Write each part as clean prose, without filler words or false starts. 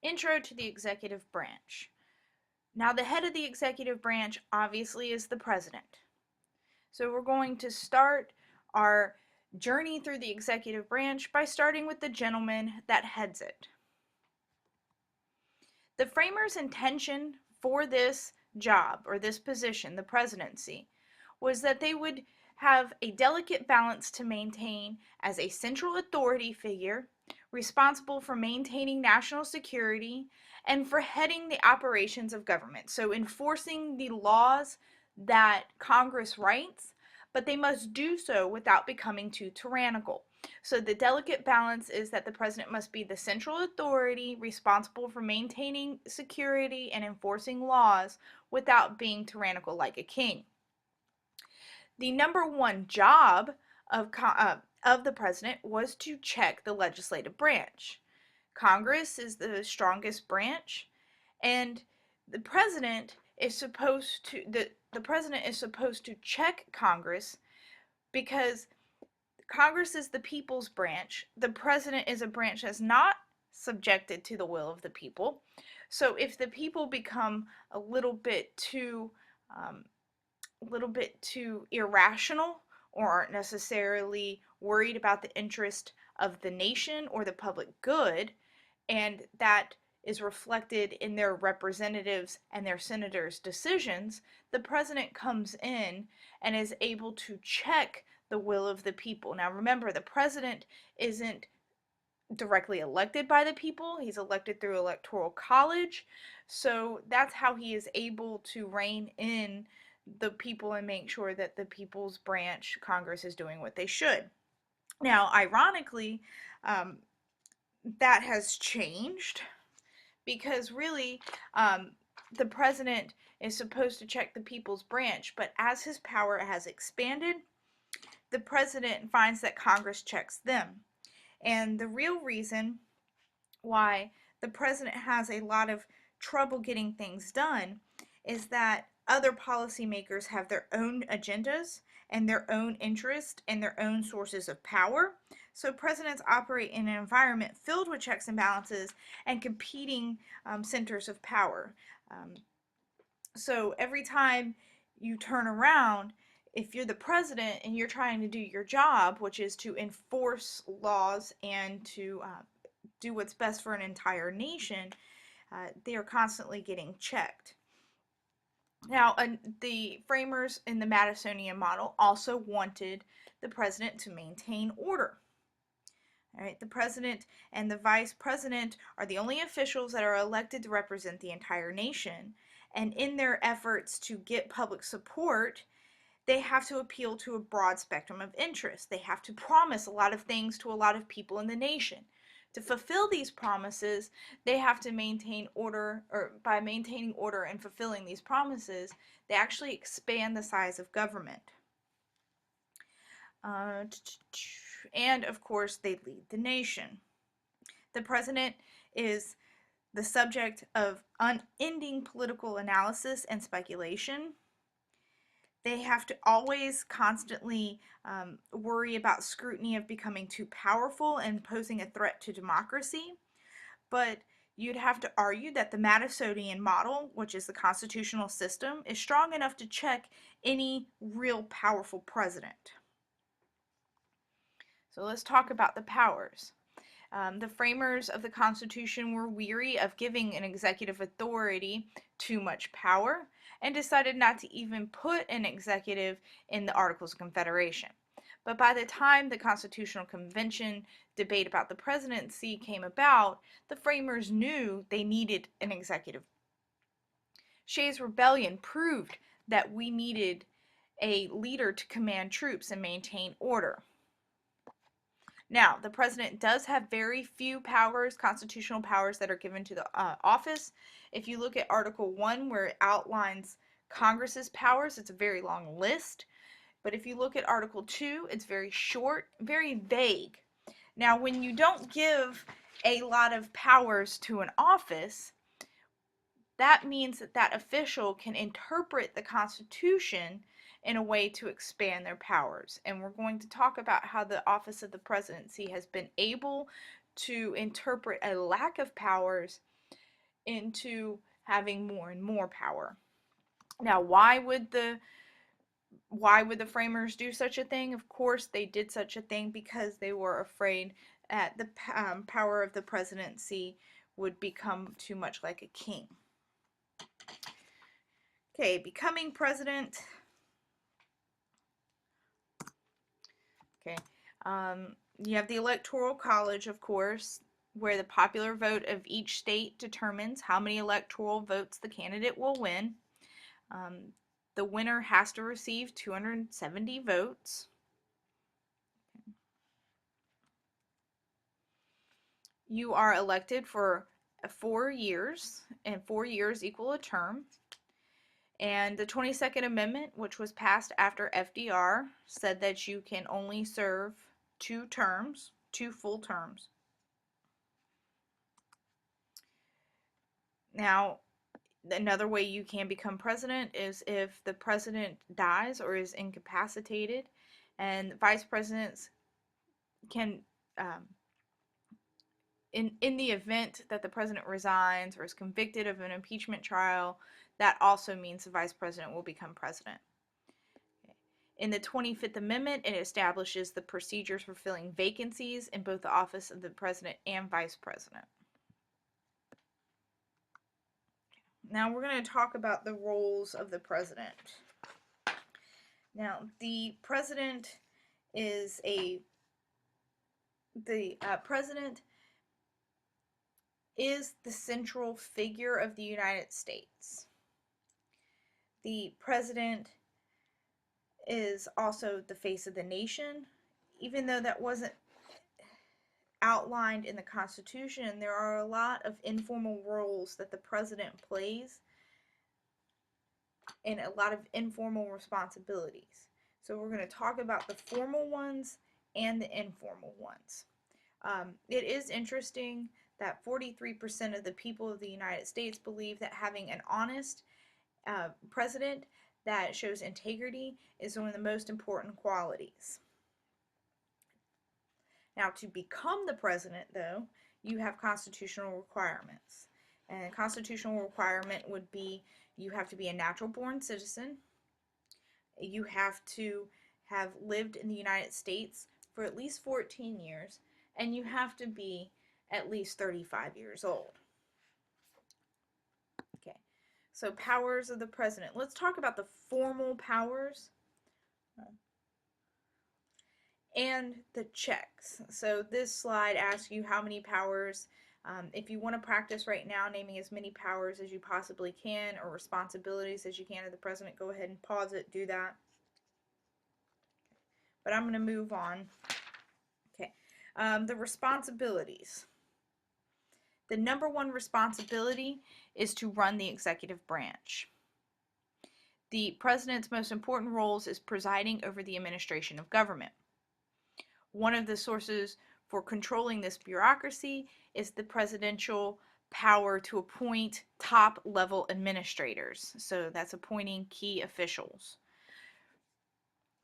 Intro to the executive branch. Now, the head of the executive branch obviously is the president. So we're going to start our journey through the executive branch by starting with the gentleman that heads it. The framers' intention for this job or this position, the presidency, was that they would have a delicate balance to maintain as a central authority figure responsible for maintaining national security and for heading the operations of government. So enforcing the laws that Congress writes, but they must do so without becoming too tyrannical. So the delicate balance is that the president must be the central authority responsible for maintaining security and enforcing laws without being tyrannical like a king. The number one job of the president was to check the legislative branch. Congress is the strongest branch, and the president is supposed to the president is supposed to check Congress because Congress is the people's branch. The president is a branch that's not subjected to the will of the people. So if the people become a little bit too irrational or aren't necessarily worried about the interest of the nation or the public good, and that is reflected in their representatives and their senators' decisions, the president comes in and is able to check the will of the people. Now remember, the president isn't directly elected by the people. He's elected through electoral college. So that's how he is able to rein in the people and make sure that the people's branch, Congress, is doing what they should. Now, ironically, that has changed because really the president is supposed to check the people's branch, but as his power has expanded, the president finds that Congress checks them. And the real reason why the president has a lot of trouble getting things done is that other policymakers have their own agendas and their own interests and their own sources of power. So presidents operate in an environment filled with checks and balances and competing centers of power. So every time you turn around, if you're the president and you're trying to do your job, which is to enforce laws and to do what's best for an entire nation, they are constantly getting checked. Now, the framers in the Madisonian model also wanted the president to maintain order. All right, the president and the vice president are the only officials that are elected to represent the entire nation. And in their efforts to get public support, they have to appeal to a broad spectrum of interests. They have to promise a lot of things to a lot of people in the nation. To fulfill these promises, they have to maintain order, or by maintaining order and fulfilling these promises, they actually expand the size of government. And of course, they lead the nation. The president is the subject of unending political analysis and speculation. They have to always constantly worry about scrutiny of becoming too powerful and posing a threat to democracy. But you'd have to argue that the Madisonian model, which is the constitutional system, is strong enough to check any real powerful president. So let's talk about the powers. The framers of the Constitution were weary of giving an executive authority too much power and decided not to even put an executive in the Articles of Confederation. But by the time the Constitutional Convention debate about the presidency came about, the framers knew they needed an executive. Shays' Rebellion proved that we needed a leader to command troops and maintain order. Now, the president does have very few powers, constitutional powers, that are given to the office. If you look at Article 1, where it outlines Congress's powers, it's a very long list. But if you look at Article 2, it's very short, very vague. Now, when you don't give a lot of powers to an office, that means that that official can interpret the Constitution in a way to expand their powers. And we're going to talk about how the office of the presidency has been able to interpret a lack of powers into having more and more power. Now, why would the framers do such a thing? Of course, they did such a thing because they were afraid that the power of the presidency would become too much like a king. Okay, becoming president. Okay, you have the Electoral College, of course, where the popular vote of each state determines how many electoral votes the candidate will win. The winner has to receive 270 votes. You are elected for 4 years, and 4 years equal a term. And the 22nd Amendment, which was passed after FDR, said that you can only serve 2 terms, 2 full terms. Now, another way you can become president is if the president dies or is incapacitated, and vice presidents can, in the event that the president resigns or is convicted of an impeachment trial, that also means the vice president will become president. In the 25th Amendment, it establishes the procedures for filling vacancies in both the office of the president and vice president. Now we're going to talk about the roles of the president. Now, the president is the central figure of the United States. The president is also the face of the nation. Even though that wasn't outlined in the Constitution, there are a lot of informal roles that the president plays and a lot of informal responsibilities. So we're going to talk about the formal ones and the informal ones. It is interesting that 43% of the people of the United States believe that having an honest president that shows integrity is one of the most important qualities. Now, to become the president, though, you have constitutional requirements. And a constitutional requirement would be you have to be a natural born citizen, you have to have lived in the United States for at least 14 years, and you have to be at least 35 years old. Okay, so powers of the president. Let's talk about the formal powers and the checks. So this slide asks you how many powers. If you want to practice right now naming as many powers as you possibly can or responsibilities as you can of the president, go ahead and pause it, do that. But I'm going to move on. Okay, the responsibilities. The number one responsibility is to run the executive branch. The president's most important roles is presiding over the administration of government. One of the sources for controlling this bureaucracy is the presidential power to appoint top-level administrators. So that's appointing key officials.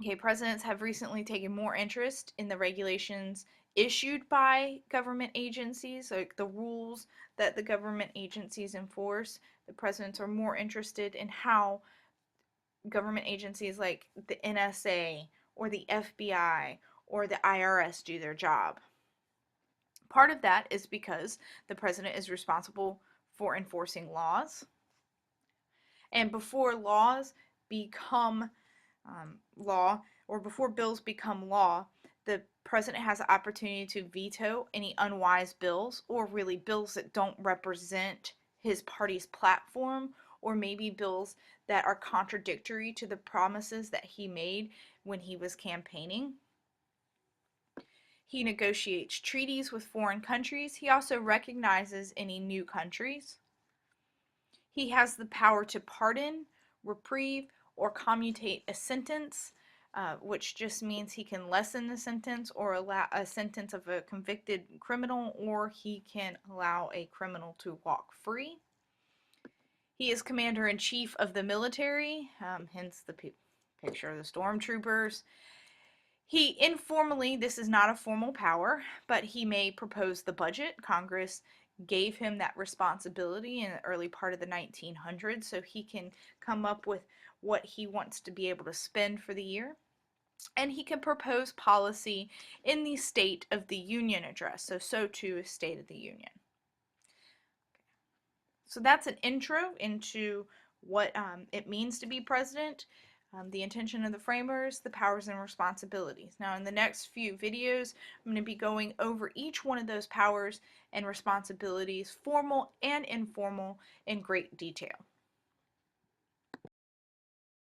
Okay, presidents have recently taken more interest in the regulations issued by government agencies, like the rules that the government agencies enforce. The presidents are more interested in how government agencies like the NSA or the FBI or the IRS do their job. Part of that is because the president is responsible for enforcing laws. And before laws become law, or before bills become law, the president has the opportunity to veto any unwise bills, or really bills that don't represent his party's platform, or maybe bills that are contradictory to the promises that he made when he was campaigning. He negotiates treaties with foreign countries. He also recognizes any new countries. He has the power to pardon, reprieve, or commutate a sentence, which just means he can lessen the sentence or allow a sentence of a convicted criminal, or he can allow a criminal to walk free. He is commander-in-chief of the military, hence the picture of the stormtroopers. He informally, this is not a formal power, but he may propose the budget. Congress gave him that responsibility in the early part of the 1900s so he can come up with what he wants to be able to spend for the year. And he can propose policy in the State of the Union address. So too is State of the Union. So that's an intro into what it means to be president, the intention of the framers, the powers and responsibilities. Now in the next few videos, I'm going to be going over each one of those powers and responsibilities, formal and informal, in great detail.